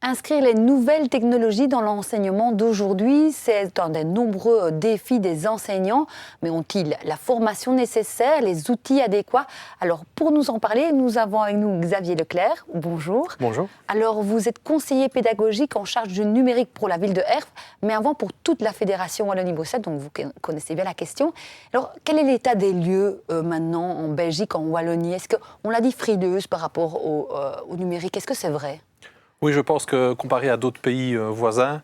Inscrire les nouvelles technologies dans l'enseignement d'aujourd'hui, c'est un des nombreux défis des enseignants. Mais ont-ils la formation nécessaire, les outils adéquats? Alors, pour nous en parler, nous avons avec nous Xavier Leclerc. Bonjour. Bonjour. Alors, vous êtes conseiller pédagogique en charge du numérique pour la ville de Herve, mais avant pour toute la Fédération Wallonie-Bruxelles, donc vous connaissez bien la question. Alors, quel est l'état des lieux maintenant en Belgique, en Wallonie? Est-ce qu'on l'a dit frileuse par rapport au numérique? Est-ce que c'est vrai? Oui, je pense que comparé à d'autres pays voisins,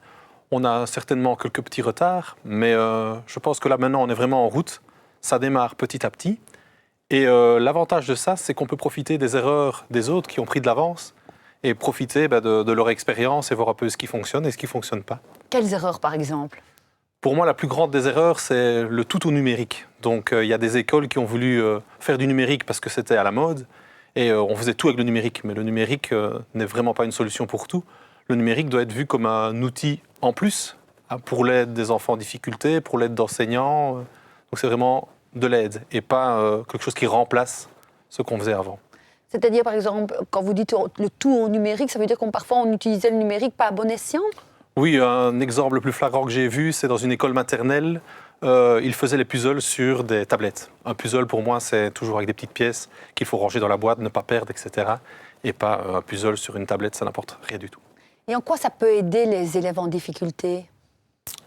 on a certainement quelques petits retards, mais je pense que là maintenant on est vraiment en route, ça démarre petit à petit. Et l'avantage de ça, c'est qu'on peut profiter des erreurs des autres qui ont pris de l'avance et profiter de leur expérience et voir un peu ce qui fonctionne et ce qui ne fonctionne pas. Quelles erreurs par exemple? Pour moi, la plus grande des erreurs, c'est le tout au numérique. Donc il y a des écoles qui ont voulu faire du numérique parce que c'était à la mode. Et on faisait tout avec le numérique, mais le numérique n'est vraiment pas une solution pour tout. Le numérique doit être vu comme un outil en plus pour l'aide des enfants en difficulté, pour l'aide d'enseignants. Donc c'est vraiment de l'aide et pas quelque chose qui remplace ce qu'on faisait avant. C'est-à-dire, par exemple, quand vous dites le tout au numérique, ça veut dire qu'on parfois on utilisait le numérique pas à bon escient? Oui, un exemple le plus flagrant que j'ai vu, c'est dans une école maternelle. Ils faisaient les puzzles sur des tablettes. Un puzzle, pour moi, c'est toujours avec des petites pièces qu'il faut ranger dans la boîte, ne pas perdre, etc. Et pas un puzzle sur une tablette, ça n'apporte rien du tout. Et en quoi ça peut aider les élèves en difficulté?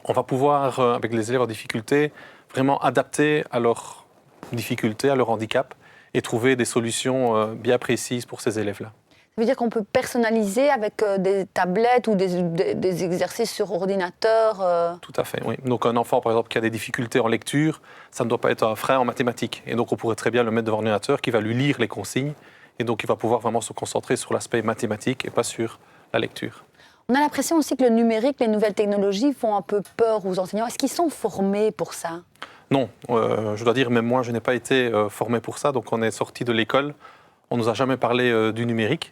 On va pouvoir, avec les élèves en difficulté, vraiment adapter à leurs difficultés, à leur handicap, et trouver des solutions bien précises pour ces élèves-là. Ça veut dire qu'on peut personnaliser avec des tablettes ou des exercices sur ordinateur? Tout à fait, oui. Donc un enfant, par exemple, qui a des difficultés en lecture, ça ne doit pas être un frein en mathématiques. Et donc on pourrait très bien le mettre devant l'ordinateur qui va lui lire les consignes. Et donc il va pouvoir vraiment se concentrer sur l'aspect mathématique et pas sur la lecture. On a l'impression aussi que le numérique, les nouvelles technologies font un peu peur aux enseignants. Est-ce qu'ils sont formés pour ça? Non, je dois dire, même moi, je n'ai pas été formé pour ça. Donc on est sorti de l'école, on ne nous a jamais parlé du numérique.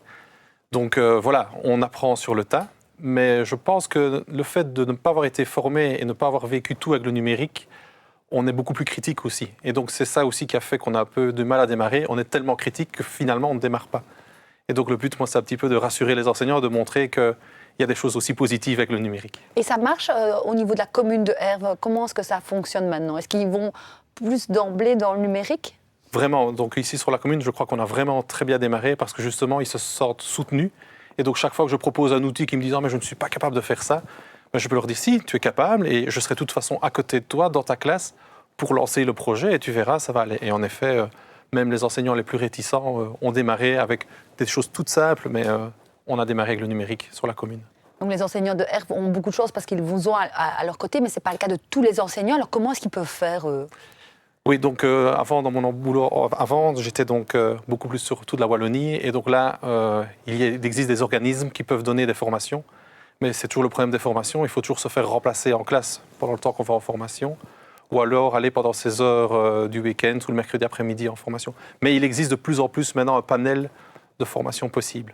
Donc voilà, on apprend sur le tas, mais je pense que le fait de ne pas avoir été formé et ne pas avoir vécu tout avec le numérique, on est beaucoup plus critique aussi. Et donc c'est ça aussi qui a fait qu'on a un peu de mal à démarrer. On est tellement critique que finalement on ne démarre pas. Et donc le but, moi, c'est un petit peu de rassurer les enseignants, de montrer qu'il y a des choses aussi positives avec le numérique. Et ça marche au niveau de la commune de Herve? Comment est-ce que ça fonctionne maintenant? Est-ce qu'ils vont plus d'emblée dans le numérique? Vraiment, donc ici sur la commune, je crois qu'on a vraiment très bien démarré parce que justement, ils se sentent soutenus. Et donc chaque fois que je propose un outil qui me dit « Ah, mais je ne suis pas capable de faire ça », ben, je peux leur dire « Si, tu es capable et je serai de toute façon à côté de toi, dans ta classe, pour lancer le projet et tu verras, ça va aller. » Et en effet, même les enseignants les plus réticents ont démarré avec des choses toutes simples, mais on a démarré avec le numérique sur la commune. Donc les enseignants de Herve ont beaucoup de choses parce qu'ils vous ont à leur côté, mais ce n'est pas le cas de tous les enseignants. Alors comment est-ce qu'ils peuvent faire Oui, donc avant, dans mon boulot, avant, j'étais donc beaucoup plus sur toute la Wallonie. Et donc là, il existe des organismes qui peuvent donner des formations. Mais c'est toujours le problème des formations. Il faut toujours se faire remplacer en classe pendant le temps qu'on va en formation. Ou alors aller pendant ces heures du week-end ou le mercredi après-midi en formation. Mais il existe de plus en plus maintenant un panel de formations possibles.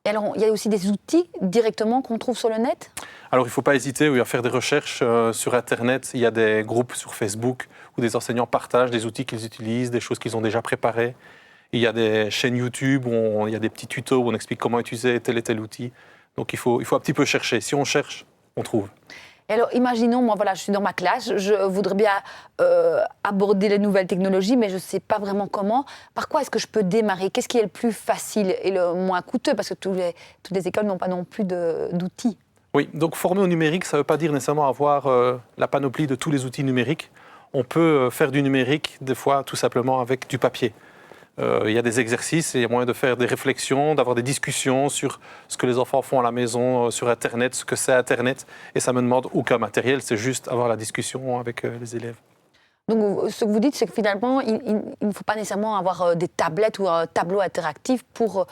Et alors, il y a aussi des outils directement qu'on trouve sur le net? Alors, il ne faut pas hésiter à faire des recherches sur Internet. Il y a des groupes sur Facebook où des enseignants partagent des outils qu'ils utilisent, des choses qu'ils ont déjà préparées. Il y a des chaînes YouTube où il y a des petits tutos où on explique comment utiliser tel et tel outil. Donc, il faut un petit peu chercher. Si on cherche, on trouve. Et alors, imaginons, moi, voilà, je suis dans ma classe, je voudrais bien aborder les nouvelles technologies, mais je ne sais pas vraiment comment. Par quoi est-ce que je peux démarrer? Qu'est-ce qui est le plus facile et le moins coûteux? Parce que toutes les écoles n'ont pas non plus d'outils. Oui, donc former au numérique, ça ne veut pas dire nécessairement avoir la panoplie de tous les outils numériques. On peut faire du numérique, des fois, tout simplement avec du papier. Il y a des exercices et il y a moyen de faire des réflexions, d'avoir des discussions sur ce que les enfants font à la maison, sur Internet, ce que c'est Internet. Et ça ne me demande aucun matériel, c'est juste avoir la discussion avec les élèves. Donc, ce que vous dites, c'est que finalement, il ne faut pas nécessairement avoir des tablettes ou un tableau interactif pour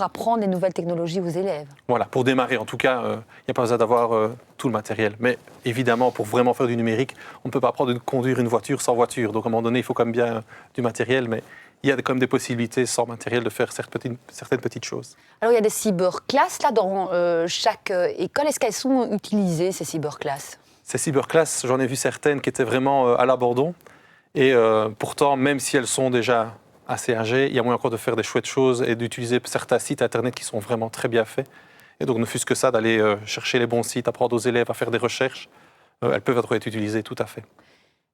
apprendre les nouvelles technologies aux élèves. Voilà, pour démarrer, en tout cas, il n'y a pas besoin d'avoir tout le matériel. Mais évidemment, pour vraiment faire du numérique, on ne peut pas apprendre de conduire une voiture sans voiture. Donc, à un moment donné, il faut quand même bien du matériel, mais il y a quand même des possibilités sans matériel de faire certaines petites choses. Alors, il y a des cyberclasses là, dans chaque école. Est-ce qu'elles sont utilisées, ces cyberclasses? Ces cyberclasses, j'en ai vu certaines qui étaient vraiment à l'abandon. Et pourtant, même si elles sont déjà assez âgés, il y a moyen encore de faire des chouettes choses et d'utiliser certains sites Internet qui sont vraiment très bien faits. Et donc, ne fût-ce que ça, d'aller chercher les bons sites, apprendre aux élèves à faire des recherches, elles peuvent être utilisées tout à fait.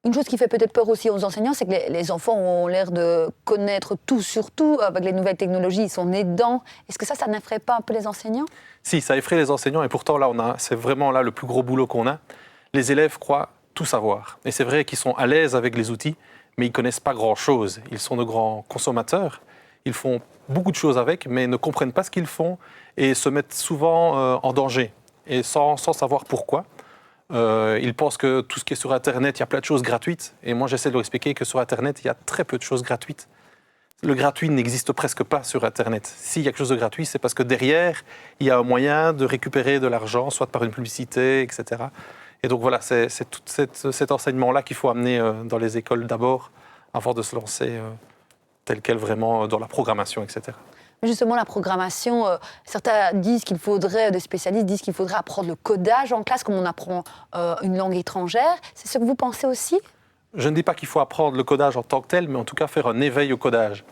Une chose qui fait peut-être peur aussi aux enseignants, c'est que les enfants ont l'air de connaître tout sur tout. Avec les nouvelles technologies, ils sont nés dedans. Est-ce que ça n'effraie pas un peu les enseignants? Si, ça effraie les enseignants et pourtant, là, c'est vraiment là le plus gros boulot qu'on a. Les élèves croient tout savoir. Et c'est vrai qu'ils sont à l'aise avec les outils, mais ils ne connaissent pas grand-chose. Ils sont de grands consommateurs. Ils font beaucoup de choses avec, mais ne comprennent pas ce qu'ils font et se mettent souvent en danger, et sans savoir pourquoi. Ils pensent que tout ce qui est sur Internet, il y a plein de choses gratuites. Et moi, j'essaie de leur expliquer que sur Internet, il y a très peu de choses gratuites. Le gratuit n'existe presque pas sur Internet. S'il y a quelque chose de gratuit, c'est parce que derrière, il y a un moyen de récupérer de l'argent, soit par une publicité, etc. Et donc voilà, c'est tout cet enseignement-là qu'il faut amener dans les écoles d'abord, avant de se lancer tel quel vraiment dans la programmation, etc. Justement, la programmation, certains disent qu'il faudrait, des spécialistes disent qu'il faudrait apprendre le codage en classe, comme on apprend une langue étrangère. C'est ce que vous pensez aussi? Je ne dis pas qu'il faut apprendre le codage en tant que tel, mais en tout cas faire un éveil au codage.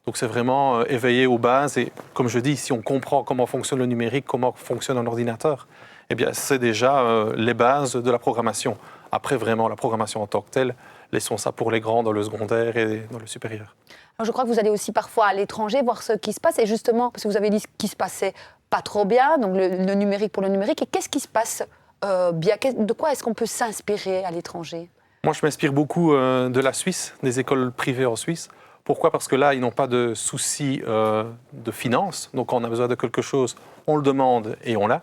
Donc c'est vraiment éveiller aux bases. Et comme je dis, si on comprend comment fonctionne le numérique, comment fonctionne un ordinateur, eh bien c'est déjà les bases de la programmation. Après, vraiment, la programmation en tant que telle, laissons ça pour les grands dans le secondaire et dans le supérieur. Alors, je crois que vous allez aussi parfois à l'étranger voir ce qui se passe. Et justement, parce que vous avez dit ce qui se passait pas trop bien, donc le numérique pour le numérique. Et qu'est-ce qui se passe bien? De quoi est-ce qu'on peut s'inspirer à l'étranger? Moi, je m'inspire beaucoup de la Suisse, des écoles privées en Suisse. Pourquoi? Parce que là, ils n'ont pas de soucis de finances. Donc, quand on a besoin de quelque chose, on le demande et on l'a.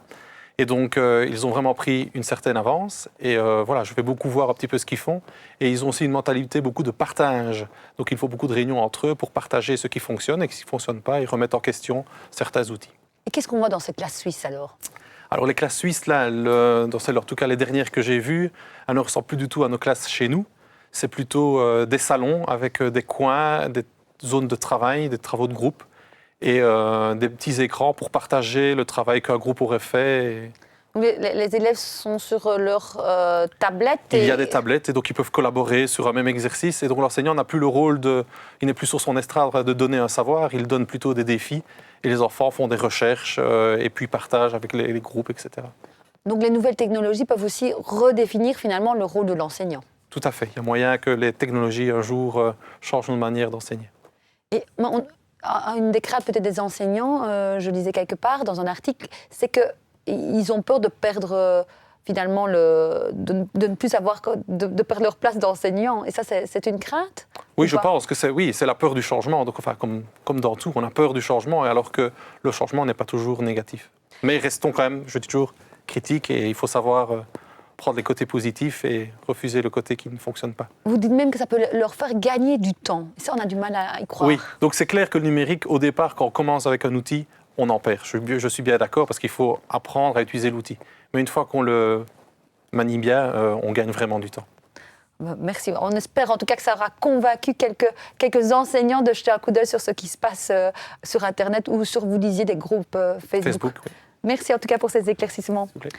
Et donc, ils ont vraiment pris une certaine avance. Et voilà, je vais beaucoup voir un petit peu ce qu'ils font. Et ils ont aussi une mentalité beaucoup de partage. Donc, il faut beaucoup de réunions entre eux pour partager ce qui fonctionne et ce qui ne fonctionne pas et remettre en question certains outils. Et qu'est-ce qu'on voit dans ces classes suisses alors? Alors, les classes suisses, là, dans celles, en tout cas les dernières que j'ai vues, elles ne ressemblent plus du tout à nos classes chez nous. C'est plutôt des salons avec des coins, des zones de travail, des travaux de groupe et des petits écrans pour partager le travail qu'un groupe aurait fait. Les élèves sont sur leur tablette. Il y a des tablettes et donc ils peuvent collaborer sur un même exercice. Et donc l'enseignant n'a plus le rôle il n'est plus sur son estrade de donner un savoir, il donne plutôt des défis. Et les enfants font des recherches et puis partagent avec les groupes, etc. Donc les nouvelles technologies peuvent aussi redéfinir finalement le rôle de l'enseignant. Tout à fait. Il y a moyen que les technologies un jour changent notre manière d'enseigner. Et une des craintes peut-être des enseignants, je lisais quelque part dans un article, c'est qu'ils ont peur de perdre finalement de ne plus avoir de perdre leur place d'enseignant. Et ça, c'est une crainte? Oui, je pense que c'est la peur du changement. Donc, enfin, comme dans tout, on a peur du changement, alors que le changement n'est pas toujours négatif. Mais restons quand même, je dis toujours, critiques et il faut savoir prendre les côtés positifs et refuser le côté qui ne fonctionne pas. Vous dites même que ça peut leur faire gagner du temps. Et ça, on a du mal à y croire. Oui, donc c'est clair que le numérique, au départ, quand on commence avec un outil, on en perd. Je suis bien d'accord parce qu'il faut apprendre à utiliser l'outil. Mais une fois qu'on le manie bien, on gagne vraiment du temps. Merci. On espère en tout cas que ça aura convaincu quelques enseignants de jeter un coup d'œil sur ce qui se passe sur Internet ou sur, vous disiez, des groupes Facebook. Oui. Merci en tout cas pour ces éclaircissements.